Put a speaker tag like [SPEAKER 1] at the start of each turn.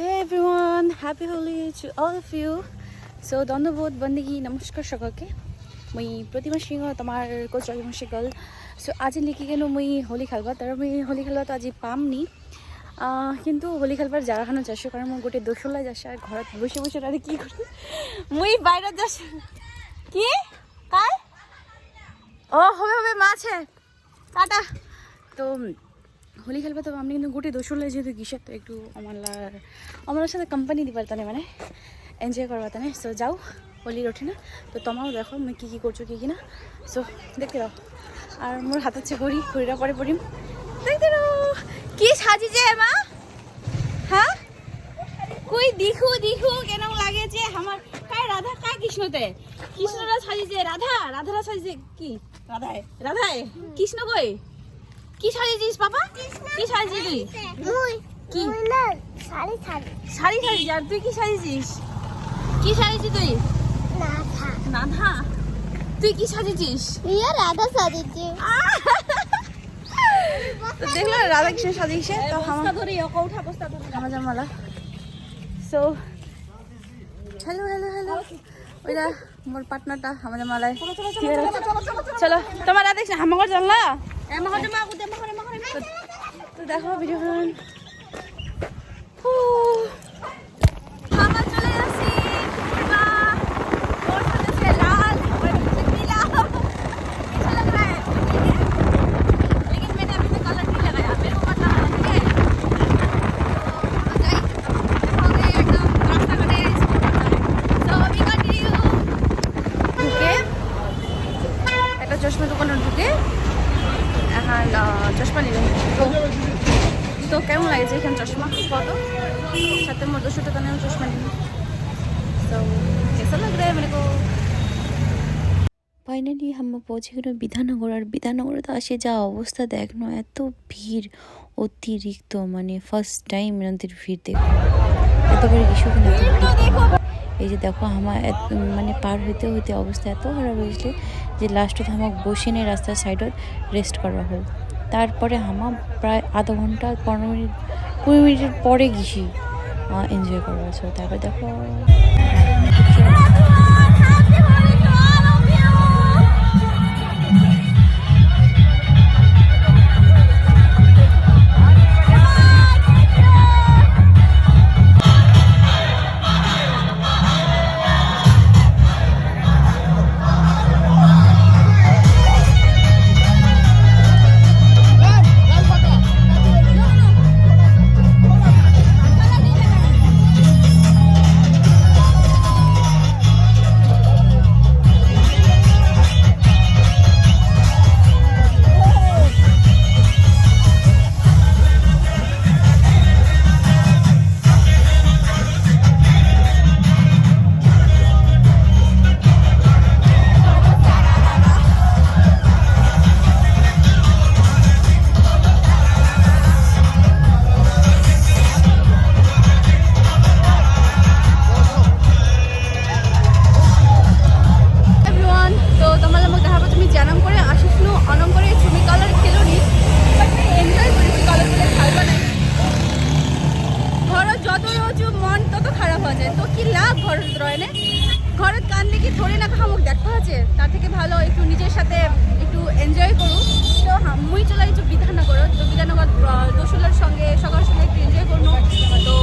[SPEAKER 1] Hey everyone, happy Holi to all of you. So Dandabod Bandigi Namaskar সকলকে মই প্রতিমা সিংহ তোমার coach রহিমশি girl so আজি লিখি কেন মই হোলি খেলবা তার মই হোলি খেলবা তো আজি পামনি কিন্তু হোলি খেলবার জায়গাখানো যাচ্ছ কারণ মই গোটে দোসলাই যাচ্ছে আর ঘৰত বসে বসে রাতে কি করি মই বাইরে যাচ্ছি কি কাই ও হবে হবে মাছে টাটা তো হোলি খেলবা তো আমি কিন্তু গোটে দোসলাই যেহেতু গিসে তো একটু আমার সাথে কোম্পানি দিবার তানে মানে এনজয় করবা তানে সো যাও হোলির ওঠে না তো তোমাও দেখো আমি কী কী করছো কী না সো দেখতে দাও আর মোর হাত আছে ঘড়িটা পরে পড়িম দেখতে দাও কি সাজিছে মা হ্যাঁ কই দিখু কেন লাগে যে আমার কাই রাধা কাই কৃষ্ণরা সাজিছে রাধারা সাজিছে কি রাধায় কৃষ্ণ কই কি সাজিছিস বাবা কি সাজিছিস তুই কি শাড়ি আর তুই কি সাজিছিস কি সাজিছিস তুই রাধা তুই কি সাজিছিস
[SPEAKER 2] রাধা সাজিছি
[SPEAKER 1] তো দেখলো রাধা কৃষ্ণ সাজিয়েছে তো আমার মালা সো হ্যালো ওইটা মোর পার্টনারটা আমাদের মালায় চলো তোমার রাধা কৃষ্ণ আমার জানলা তো দেখো ভিডিওখান চশমা দোকানে ঢুকে এখন চশমা নিলাম তো কেমন লাগছে এখানে চশমা কত সাথে মোট 200 টাকা নিয়ে চশমা নিলাম তো कैसा लग रहा है मेरे को
[SPEAKER 3] ফাইনালি আমরা পৌঁছে গেলাম বিধাননগর আর বিধাননগরে তো আসে যা অবস্থা দেখনো এত ভিড় অতিরিক্ত মানে ফার্স্ট টাইম এনাদের ভিড় দেখো এতবার কিছু কিনা এই যে দেখো আমার মানে পার হইতে অবস্থা এত খারাপ হয়েছিল যে লাস্টত আমাকে বসে নিয়ে রাস্তার সাইডত রেস্ট করা হল তারপরে আমার প্রায় আধা ঘন্টা 20 মিনিটের পরে গেছি এনজয় করা হয়েছে তারপর দেখো ঘৰত কান্দে কি থরে না খামুক দেখা আছে তার থেকে ভালো একটু নিজের সাথে একটু এনজয় করু তো মুই চলে যাচ্ছি বিধাননগর তো বিধাননগর দোসলার সঙ্গে সকাল একটু এনজয় করবো তো